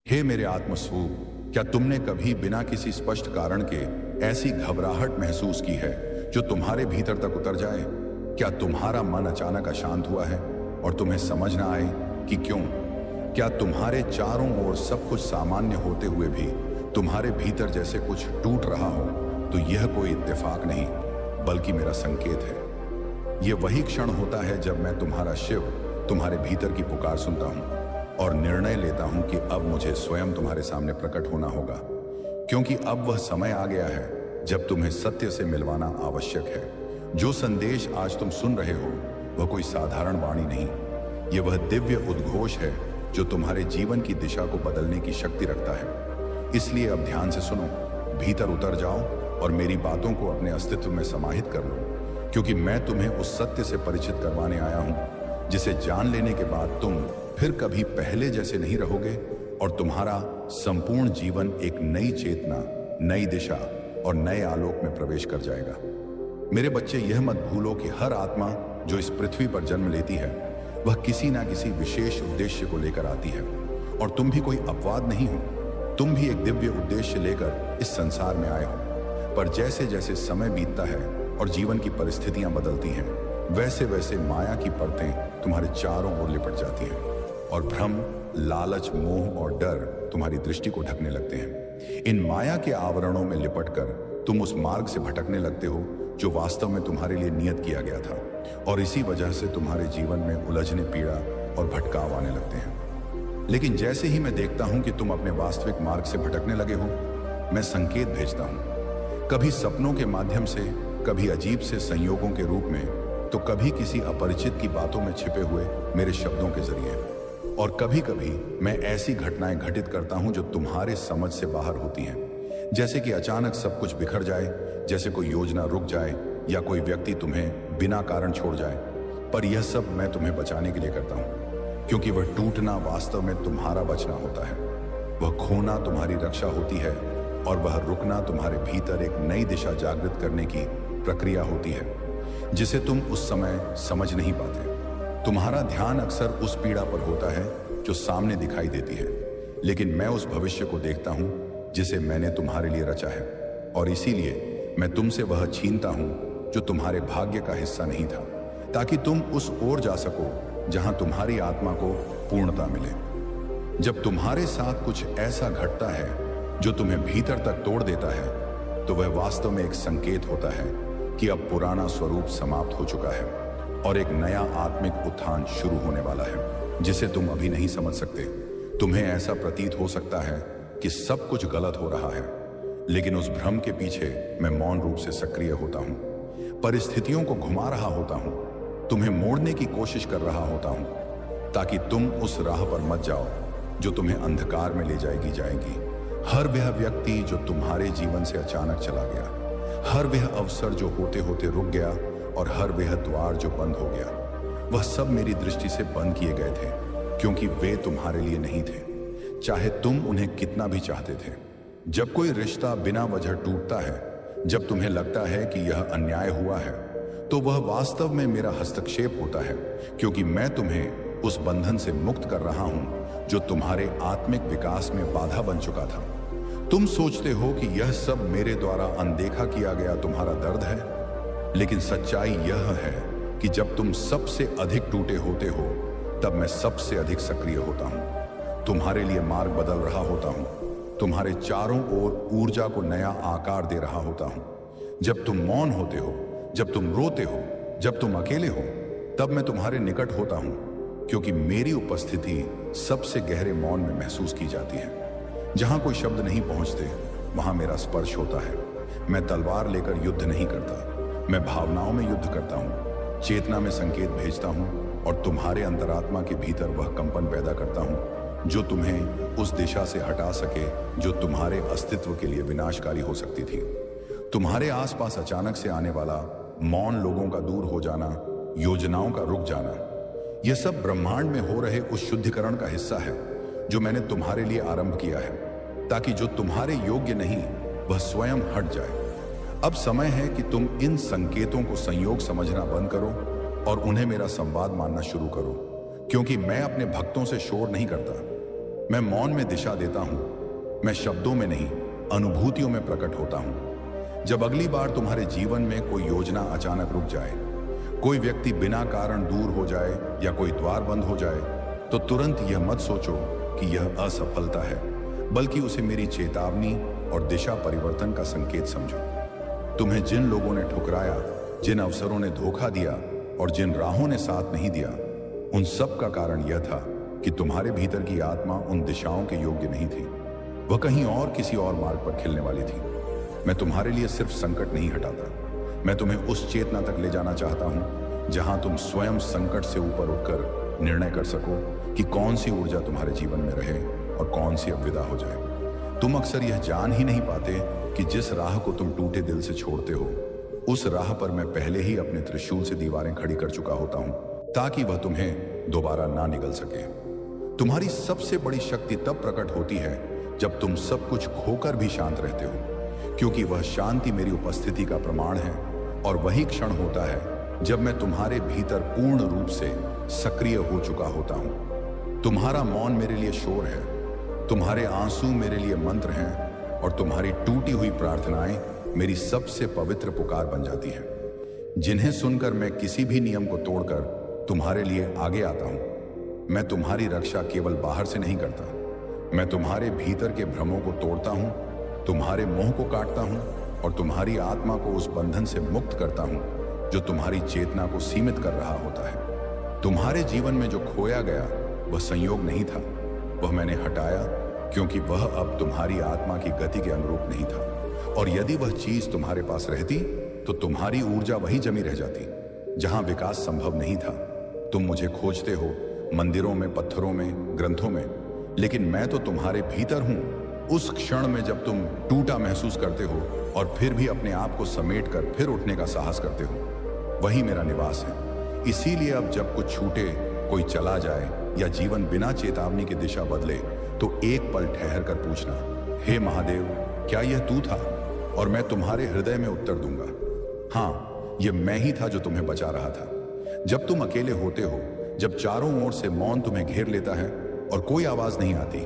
हे मेरे आत्मस्वरूप, क्या तुमने कभी बिना किसी स्पष्ट कारण के ऐसी घबराहट महसूस की है जो तुम्हारे भीतर तक उतर जाए? क्या तुम्हारा मन अचानक अशांत हुआ है और तुम्हें समझ ना आए कि क्यों? क्या तुम्हारे चारों ओर सब कुछ सामान्य होते हुए भी तुम्हारे भीतर जैसे कुछ टूट रहा हो? तो यह कोई इत्तेफाक नहीं, बल्कि मेरा संकेत है। यह वही क्षण होता है जब मैं तुम्हारा शिव, तुम्हारे भीतर की पुकार सुनता हूं और निर्णय लेता हूं कि अब मुझे स्वयं तुम्हारे सामने प्रकट होना होगा, क्योंकि अब वह समय आ गया है जब तुम्हें सत्य से मिलवाना आवश्यक है। जो संदेश आज तुम सुन रहे हो वह कोई साधारण वाणी नहीं, यह वह दिव्य उद्घोष है जो तुम्हारे जीवन की दिशा को बदलने की शक्ति रखता है। इसलिए अब ध्यान से सुनो, भीतर उतर जाओ और मेरी बातों को अपने अस्तित्व में समाहित कर लो, क्योंकि मैं तुम्हें उस सत्य से परिचित करवाने आया हूं जिसे जान लेने के बाद तुम फिर कभी पहले जैसे नहीं रहोगे और तुम्हारा संपूर्ण जीवन एक नई चेतना, नई दिशा और नए आलोक में प्रवेश कर जाएगा। मेरे बच्चे, यह मत भूलो कि हर आत्मा जो इस पृथ्वी पर जन्म लेती है वह किसी ना किसी विशेष उद्देश्य को लेकर आती है, और तुम भी कोई अपवाद नहीं हो। तुम भी एक दिव्य उद्देश्य लेकर इस संसार में आए हो। पर जैसे जैसे समय बीतता है और जीवन की परिस्थितियां बदलती हैं, वैसे वैसे माया की परतें तुम्हारे चारों ओर लिपट जाती हैं और भ्रम, लालच, मोह और डर तुम्हारी दृष्टि को ढकने लगते हैं। इन माया के आवरणों में लिपटकर तुम उस मार्ग से भटकने लगते हो जो वास्तव में तुम्हारे लिए नियत किया गया था, और इसी वजह से तुम्हारे जीवन में उलझने, पीड़ा और भटकाव आने लगते हैं। लेकिन जैसे ही मैं देखता हूं कि तुम अपने वास्तविक मार्ग से भटकने लगे हो, मैं संकेत भेजता हूं, कभी सपनों के माध्यम से, कभी अजीब से संयोगों के रूप में, तो कभी किसी अपरिचित की बातों में छिपे हुए मेरे शब्दों के जरिए, और कभी कभी मैं ऐसी घटनाएं घटित करता हूं जो तुम्हारे समझ से बाहर होती हैं। जैसे कि अचानक सब कुछ बिखर जाए, जैसे कोई योजना रुक जाए या कोई व्यक्ति तुम्हें बिना कारण छोड़ जाए। पर यह सब मैं तुम्हें बचाने के लिए करता हूं, क्योंकि वह टूटना वास्तव में तुम्हारा बचना होता है, वह खोना तुम्हारी रक्षा होती है, और वह रुकना तुम्हारे भीतर एक नई दिशा जागृत करने की प्रक्रिया होती है जिसे तुम उस समय समझ नहीं पाते। तुम्हारा ध्यान अक्सर उस पीड़ा पर होता है जो सामने दिखाई देती है, लेकिन मैं उस भविष्य को देखता हूं जिसे मैंने तुम्हारे लिए रचा है, और इसीलिए मैं तुमसे वह छीनता हूं जो तुम्हारे भाग्य का हिस्सा नहीं था, ताकि तुम उस ओर जा सको जहां तुम्हारी आत्मा को पूर्णता मिले। जब तुम्हारे साथ कुछ ऐसा घटता है जो तुम्हें भीतर तक तोड़ देता है, तो वह वास्तव में एक संकेत होता है कि अब पुराना स्वरूप समाप्त हो चुका है और एक नया आत्मिक उत्थान शुरू होने वाला है जिसे तुम अभी नहीं समझ सकते। तुम्हें ऐसा प्रतीत हो सकता है कि सब कुछ गलत हो रहा है, लेकिन उस भ्रम के पीछे मैं मौन रूप से सक्रिय होता हूं, परिस्थितियों को घुमा रहा होता हूं, तुम्हें मोड़ने की कोशिश कर रहा होता हूं, ताकि तुम उस राह पर मत जाओ जो तुम्हें अंधकार में ले जाएगी। हर वह व्यक्ति जो तुम्हारे जीवन से अचानक चला गया, हर वह अवसर जो होते होते रुक गया, और हर वह द्वार जो बंद हो गया, वह सब मेरी दृष्टि से बंद किए गए थे, क्योंकि वे तुम्हारे लिए नहीं थे, चाहे तुम उन्हें कितना भी चाहते थे। जब कोई रिश्ता बिना वजह टूटता है, जब तुम्हें लगता है कि यह अन्याय हुआ है, तो वह वास्तव में मेरा हस्तक्षेप होता है, क्योंकि मैं तुम्हें उस बंधन से मुक्त कर रहा हूं जो तुम्हारे आत्मिक विकास में बाधा बन चुका था। तुम सोचते हो कि यह सब मेरे द्वारा अनदेखा किया गया तुम्हारा दर्द है, लेकिन सच्चाई यह है कि जब तुम सबसे अधिक टूटे होते हो, तब मैं सबसे अधिक सक्रिय होता हूं, तुम्हारे लिए मार्ग बदल रहा होता हूं, तुम्हारे चारों ओर ऊर्जा को नया आकार दे रहा होता हूं। जब तुम मौन होते हो, जब तुम रोते हो, जब तुम अकेले हो, तब मैं तुम्हारे निकट होता हूं, क्योंकि मेरी उपस्थिति सबसे गहरे मौन में महसूस की जाती है। जहां कोई शब्द नहीं पहुंचते, वहां मेरा स्पर्श होता है। मैं तलवार लेकर युद्ध नहीं करता, मैं भावनाओं में युद्ध करता हूं, चेतना में संकेत भेजता हूं, और तुम्हारे अंतरात्मा के भीतर वह कंपन पैदा करता हूं जो तुम्हें उस दिशा से हटा सके जो तुम्हारे अस्तित्व के लिए विनाशकारी हो सकती थी। तुम्हारे आसपास अचानक से आने वाला मौन, लोगों का दूर हो जाना, योजनाओं का रुक जाना, यह सब ब्रह्मांड में हो रहे उस शुद्धिकरण का हिस्सा है जो मैंने तुम्हारे लिए आरंभ किया है, ताकि जो तुम्हारे योग्य नहीं वह स्वयं हट जाए। अब समय है कि तुम इन संकेतों को संयोग समझना बंद करो और उन्हें मेरा संवाद मानना शुरू करो, क्योंकि मैं अपने भक्तों से शोर नहीं करता, मैं मौन में दिशा देता हूं। मैं शब्दों में नहीं, अनुभूतियों में प्रकट होता हूं। जब अगली बार तुम्हारे जीवन में कोई योजना अचानक रुक जाए, कोई व्यक्ति बिना कारण दूर हो जाए या कोई द्वार बंद हो जाए, तो तुरंत यह मत सोचो कि यह असफलता है, बल्कि उसे मेरी चेतावनी और दिशा परिवर्तन का संकेत समझो। तुम्हें जिन लोगों ने ठुकराया, जिन अवसरों ने धोखा दिया और जिन राहों ने साथ नहीं दिया, उन सब का कारण यह था कि तुम्हारे भीतर की आत्मा उन दिशाओं के योग्य नहीं थी। वह कहीं और किसी और मार्ग पर खिलने वाली थी। मैं तुम्हारे लिए सिर्फ संकट नहीं हटाता, मैं तुम्हें उस चेतना तक ले जाना चाहता हूं जहां तुम स्वयं संकट से ऊपर उठकर निर्णय कर सको कि कौन सी ऊर्जा तुम्हारे जीवन में रहे और कौन सी अब विदा हो जाए। तुम अक्सर यह जान ही नहीं पाते कि जिस राह को तुम टूटे दिल से छोड़ते हो, उस राह पर मैं पहले ही अपने त्रिशूल से दीवारें खड़ी कर चुका होता हूं, ताकि वह तुम्हें दोबारा ना निगल सके। तुम्हारी सबसे बड़ी शक्ति तब प्रकट होती है जब तुम सब कुछ खोकर भी शांत रहते हो, क्योंकि वह शांति मेरी उपस्थिति का प्रमाण है। और वही क्षण होता है जब मैं तुम्हारे भीतर पूर्ण रूप से सक्रिय हो चुका होता हूं। तुम्हारा मौन मेरे लिए शोर है, तुम्हारे आंसू मेरे लिए मंत्र हैं, और तुम्हारी टूटी हुई प्रार्थनाएं मेरी सबसे पवित्र पुकार बन जाती हैं, जिन्हें सुनकर मैं किसी भी नियम को तोड़कर तुम्हारे लिए आगे आता हूं। मैं तुम्हारी रक्षा केवल बाहर से नहीं करता, मैं तुम्हारे भीतर के भ्रमों को तोड़ता हूं, तुम्हारे मोह को काटता हूं और तुम्हारी आत्मा को उस बंधन से मुक्त करता हूं जो तुम्हारी चेतना को सीमित कर रहा होता है। तुम्हारे जीवन में जो खोया गया वह संयोग नहीं था, वह मैंने हटाया, क्योंकि वह अब तुम्हारी आत्मा की गति के अनुरूप नहीं था। और यदि वह चीज तुम्हारे पास रहती तो तुम्हारी ऊर्जा वही जमी रह जाती जहां विकास संभव नहीं था। तुम मुझे खोजते हो मंदिरों में, पत्थरों में, ग्रंथों में, लेकिन मैं तो तुम्हारे भीतर हूं। उस क्षण में जब तुम टूटा महसूस करते हो और फिर भी अपने आप को समेट कर फिर उठने का साहस करते हो, वही मेरा निवास है। इसीलिए अब जब कुछ छूटे, कोई चला जाए या जीवन बिना चेतावनी की दिशा बदले, तो एक पल ठहर कर पूछना, हे महादेव, क्या यह तू था? और मैं तुम्हारे हृदय में उत्तर दूंगा, हाँ, यह मैं ही था जो तुम्हें बचा रहा था। जब तुम अकेले होते हो, जब चारों ओर से मौन तुम्हें घेर लेता है और कोई आवाज नहीं आती,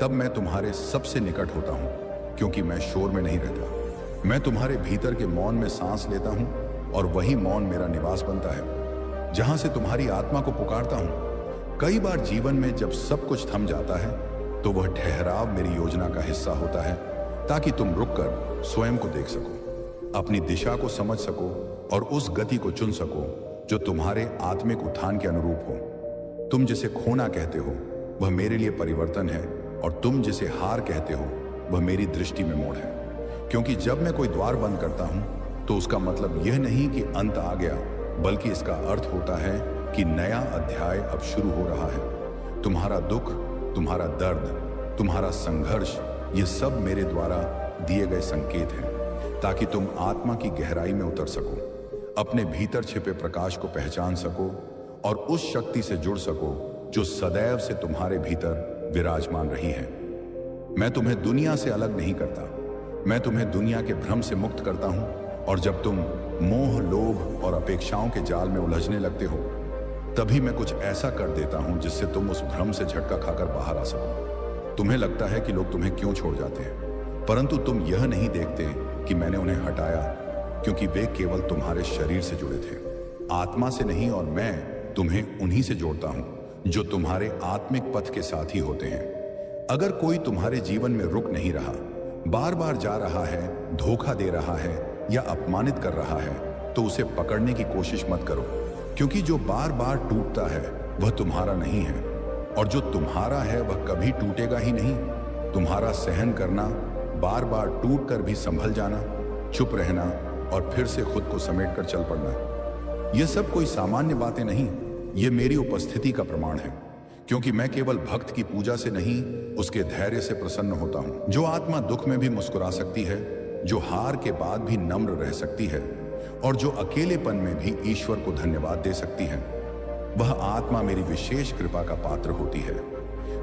तब मैं तुम्हारे सबसे निकट होता हूं, क्योंकि मैं शोर में नहीं रहता। मैं तुम्हारे भीतर के मौन में सांस लेता हूं और वही मौन मेरा निवास बनता है, जहां से तुम्हारी आत्मा को पुकारता हूं। कई बार जीवन में जब सब कुछ थम जाता है, तो वह ठहराव मेरी योजना का हिस्सा होता है, ताकि तुम रुककर स्वयं को देख सको, अपनी दिशा को समझ सको और उस गति को चुन सको जो तुम्हारे आत्मिक उत्थान के अनुरूप हो। तुम जिसे खोना कहते हो वह मेरे लिए परिवर्तन है, और तुम जिसे हार कहते हो वह मेरी दृष्टि में मोड़ है। क्योंकि जब मैं कोई द्वार बंद करता हूं, तो उसका मतलब यह नहीं कि अंत आ गया, बल्कि इसका अर्थ होता है कि नया अध्याय अब शुरू हो रहा है। तुम्हारा दुख, तुम्हारा दर्द, तुम्हारा संघर्ष, ये सब मेरे द्वारा दिए गए संकेत हैं, ताकि तुम आत्मा की गहराई में उतर सको, अपने भीतर छिपे प्रकाश को पहचान सको और उस शक्ति से जुड़ सको जो सदैव से तुम्हारे भीतर विराजमान रही है। मैं तुम्हें दुनिया से अलग नहीं करता, मैं तुम्हें दुनिया के भ्रम से मुक्त करता हूं। और जब तुम मोह, लोभ और अपेक्षाओं के जाल में उलझने लगते हो, तभी मैं कुछ ऐसा कर देता हूं जिससे तुम उस भ्रम से झटका खाकर बाहर आ सको। तुम्हें लगता है कि लोग तुम्हें क्यों छोड़ जाते हैं, परंतु तुम यह नहीं देखते कि मैंने उन्हें हटाया, क्योंकि वे केवल तुम्हारे शरीर से जुड़े थे, आत्मा से नहीं। और मैं तुम्हें उन्हीं से जोड़ता हूं जो तुम्हारे आत्मिक पथ के साथी होते हैं। अगर कोई तुम्हारे जीवन में रुक नहीं रहा, बार बार जा रहा है, धोखा दे रहा है या अपमानित कर रहा है, तो उसे पकड़ने की कोशिश मत करो, क्योंकि जो बार बार टूटता है वह तुम्हारा नहीं है, और जो तुम्हारा है वह कभी टूटेगा ही नहीं। तुम्हारा सहन करना, बार बार टूट कर भी संभल जाना, चुप रहना और फिर से खुद को समेट कर चल पड़ना, यह सब कोई सामान्य बातें नहीं, ये मेरी उपस्थिति का प्रमाण है। क्योंकि मैं केवल भक्त की पूजा से नहीं, उसके धैर्य से प्रसन्न होता हूं। जो आत्मा दुख में भी मुस्कुरा सकती है, जो हार के बाद भी नम्र रह सकती है और जो अकेलेपन में भी ईश्वर को धन्यवाद दे सकती है, वह आत्मा मेरी विशेष कृपा का पात्र होती है,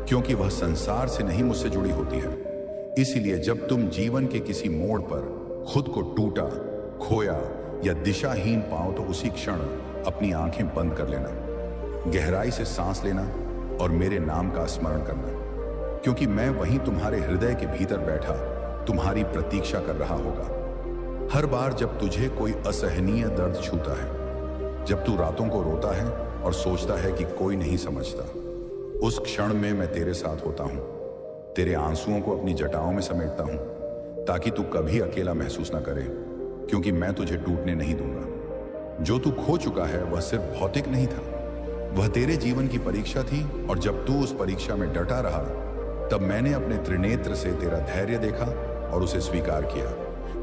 क्योंकि वह संसार से नहीं मुझसे जुड़ी होती है। इसलिए जब तुम जीवन के किसी मोड़ पर खुद को टूटा, खोया या दिशाहीन पाओ, तो उसी क्षण अपनी आंखें बंद कर लेना, गहराई से सांस लेना और मेरे नाम का स्मरण करना। क्योंकि मैं वहीं तुम्हारे हृदय के भीतर बैठा तुम्हारी प्रतीक्षा कर रहा होगा। हर बार जब तुझे कोई असहनीय दर्द छूता है, जब तू रातों को रोता है और सोचता है कि कोई नहीं समझता, उस क्षण में मैं तेरे साथ होता हूं, तेरे आंसुओं को अपनी जटाओं में समेटता हूं, ताकि तू कभी अकेला महसूस ना करे, क्योंकि मैं तुझे टूटने नहीं दूंगा। जो तू खो चुका है वह सिर्फ भौतिक नहीं था, वह तेरे जीवन की परीक्षा थी। और जब तू उस परीक्षा में डटा रहा, तब मैंने अपने त्रिनेत्र से तेरा धैर्य देखा और उसे स्वीकार किया,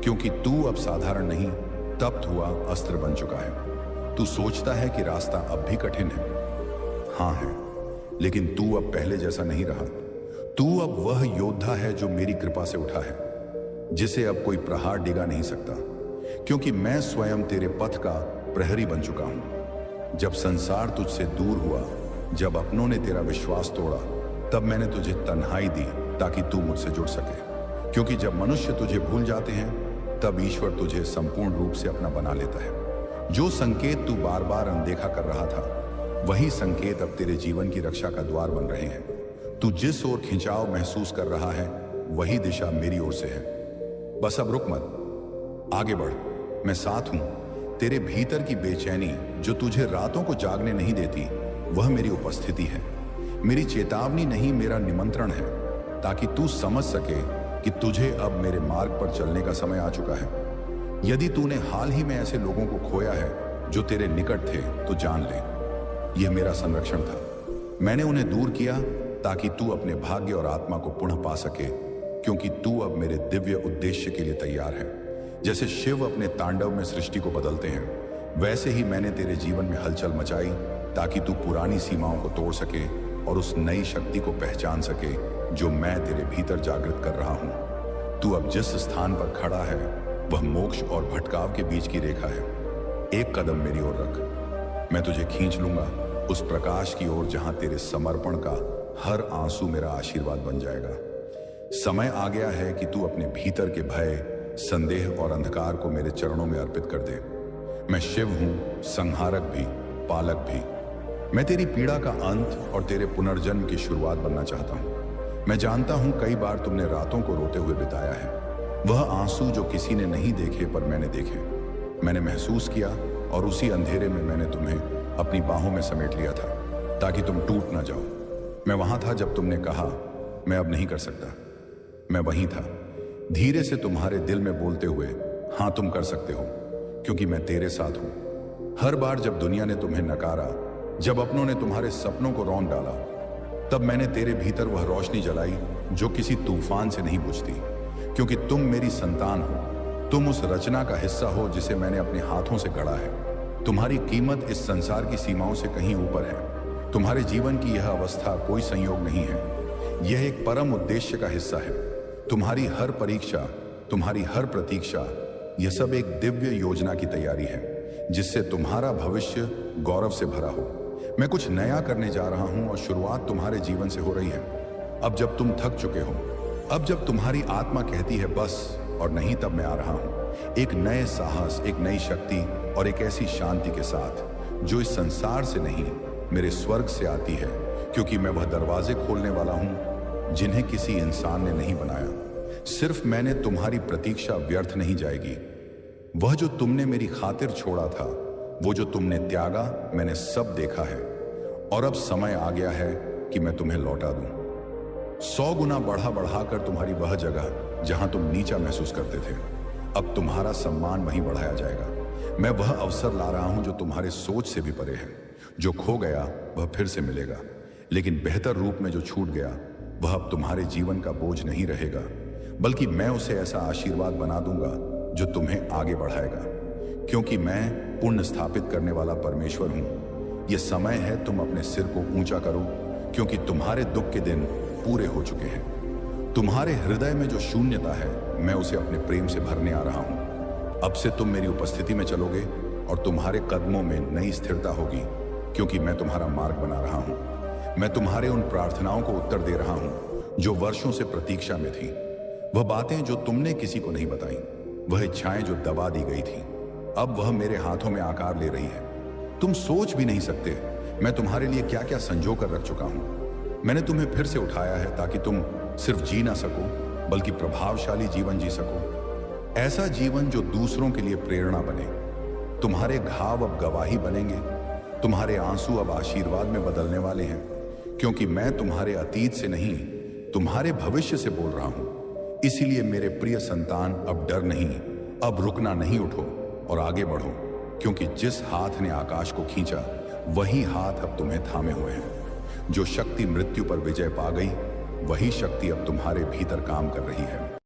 क्योंकि तू अब साधारण नहीं, तप्त हुआ अस्त्र बन चुका है। तू सोचता है कि रास्ता अब भी कठिन है। हाँ है, लेकिन तू अब पहले जैसा नहीं रहा। तू अब वह योद्धा है जो मेरी कृपा से उठा है, जिसे अब कोई प्रहार डिगा नहीं सकता, क्योंकि मैं स्वयं तेरे पथ का प्रहरी बन चुका हूं। जब संसार तुझसे दूर हुआ, जब अपनों ने तेरा विश्वास तोड़ा, तब मैंने तुझे तन्हाई दी ताकि तू मुझसे जुड़ सके। क्योंकि जब मनुष्य तुझे भूल जाते हैं, तब ईश्वर तुझे संपूर्ण रूप से अपना बना लेता है। जो संकेत तू बार बार अनदेखा कर रहा था, वही संकेत अब तेरे जीवन की रक्षा का द्वार बन रहे हैं। तू जिस ओर खिंचाव महसूस कर रहा है, वही दिशा मेरी ओर से है। बस अब रुक मत, आगे बढ़, मैं साथ हूं। तेरे भीतर की बेचैनी जो तुझे रातों को जागने नहीं देती, वह मेरी उपस्थिति है, मेरी चेतावनी नहीं, मेरा निमंत्रण है, ताकि तू समझ सके कि तुझे अब मेरे मार्ग पर चलने का समय आ चुका है। यदि तूने हाल ही में ऐसे लोगों को खोया है जो तेरे निकट थे, तो जान ले, यह मेरा संरक्षण था। मैंने उन्हें दूर किया ताकि तू अपने भाग्य और आत्मा को पुनः पा सके, क्योंकि तू अब मेरे दिव्य उद्देश्य के लिए तैयार है। जैसे शिव अपने तांडव में सृष्टि को बदलते हैं, वैसे ही मैंने तेरे जीवन में हलचल मचाई, ताकि तू पुरानी सीमाओं को तोड़ सके और उस नई शक्ति को पहचान सके जो मैं तेरे भीतर जागृत कर रहा हूं। तू अब जिस स्थान पर खड़ा है, वह मोक्ष और भटकाव के बीच की रेखा है। एक कदम मेरी ओर रख, मैं तुझे खींच लूंगा उस प्रकाश की ओर जहां तेरे समर्पण का हर आंसू मेरा आशीर्वाद बन जाएगा। समय आ गया है कि तू अपने भीतर के भय, संदेह और अंधकार को मेरे चरणों में अर्पित कर दे। मैं शिव हूं, संहारक भी, पालक भी। मैं तेरी पीड़ा का अंत और तेरे पुनर्जन्म की शुरुआत बनना चाहता हूं। मैं जानता हूं कई बार तुमने रातों को रोते हुए बिताया है, वह आंसू जो किसी ने नहीं देखे पर मैंने देखे, मैंने महसूस किया, और उसी अंधेरे में मैंने तुम्हें अपनी बाहों में समेट लिया था, ताकि तुम टूट ना जाओ। मैं वहां था जब तुमने कहा, मैं अब नहीं कर सकता। मैं वहीं था, धीरे से तुम्हारे दिल में बोलते हुए, हाँ तुम कर सकते हो, क्योंकि मैं तेरे साथ हूं। हर बार जब दुनिया ने तुम्हें नकारा, जब अपनों ने तुम्हारे सपनों को रौंद डाला, तब मैंने तेरे भीतर वह रोशनी जलाई जो किसी तूफान से नहीं बुझती, क्योंकि तुम मेरी संतान हो। तुम उस रचना का हिस्सा हो जिसे मैंने अपने हाथों से गढ़ा है। तुम्हारी कीमत इस संसार की सीमाओं से कहीं ऊपर है। तुम्हारे जीवन की यह अवस्था कोई संयोग नहीं है, यह एक परम उद्देश्य का हिस्सा है। तुम्हारी हर परीक्षा, तुम्हारी हर प्रतीक्षा, यह सब एक दिव्य योजना की तैयारी है, जिससे तुम्हारा भविष्य गौरव से भरा हो। मैं कुछ नया करने जा रहा हूं और शुरुआत तुम्हारे जीवन से हो रही है। अब जब तुम थक चुके हो, अब जब तुम्हारी आत्मा कहती है बस और नहीं, तब मैं आ रहा हूं एक नए साहस, एक नई शक्ति और एक ऐसी शांति के साथ जो इस संसार से नहीं, मेरे स्वर्ग से आती है, क्योंकि मैं वह दरवाजे खोलने वाला हूं जिन्हें किसी इंसान ने नहीं बनाया। सिर्फ मैंने तुम्हारी प्रतीक्षा व्यर्थ नहीं जाएगी। वह जो तुमने मेरी खातिर छोड़ा था, वो जो तुमने त्यागा, मैंने सब देखा है, और अब समय आ गया है कि मैं तुम्हें लौटा दूं। 100 गुना बढ़ाकर तुम्हारी वह जगह जहां तुम नीचा महसूस करते थे, अब तुम्हारा सम्मान वहीं बढ़ाया जाएगा। मैं वह अवसर ला रहा हूं जो तुम्हारे सोच से भी परे है। जो खो गया वह फिर से मिलेगा, लेकिन बेहतर रूप में जो छूट गया वह अब तुम्हारे जीवन का बोझ नहीं रहेगा, बल्कि मैं उसे ऐसा आशीर्वाद बना दूंगा जो तुम्हें आगे बढ़ाएगा, क्योंकि मैं पुण्य स्थापित करने वाला परमेश्वर हूं। यह समय है तुम अपने सिर को ऊंचा करो, क्योंकि तुम्हारे दुख के दिन पूरे हो चुके हैं। तुम्हारे हृदय में जो शून्यता है, मैं उसे अपने प्रेम से भरने आ रहा हूं। अब से तुम मेरी उपस्थिति में चलोगे और तुम्हारे कदमों में नई स्थिरता होगी, क्योंकि मैं तुम्हारा मार्ग बना रहा हूं। मैं तुम्हारे उन प्रार्थनाओं को उत्तर दे रहा हूं जो वर्षों से प्रतीक्षा में थी। वह बातें जो तुमने किसी को नहीं बताई, वह इच्छाएं जो दबा दी गई थी, अब वह मेरे हाथों में आकार ले रही है। तुम सोच भी नहीं सकते मैं तुम्हारे लिए क्या क्या संजो कर रख चुका हूं। मैंने तुम्हें फिर से उठाया है ताकि तुम सिर्फ जी ना सको बल्कि प्रभावशाली जीवन जी सको। ऐसा जीवन जो दूसरों के लिए प्रेरणा बने। तुम्हारे घाव अब गवाही बनेंगे, तुम्हारे आंसू अब आशीर्वाद में बदलने वाले हैं, क्योंकि मैं तुम्हारे अतीत से नहीं, तुम्हारे भविष्य से बोल रहा हूं। इसीलिए मेरे प्रिय संतान, अब डर नहीं, अब रुकना नहीं, उठो और आगे बढ़ो, क्योंकि जिस हाथ ने आकाश को खींचा वही हाथ अब तुम्हें थामे हुए हैं। जो शक्ति मृत्यु पर विजय पा गई, वही शक्ति अब तुम्हारे भीतर काम कर रही है।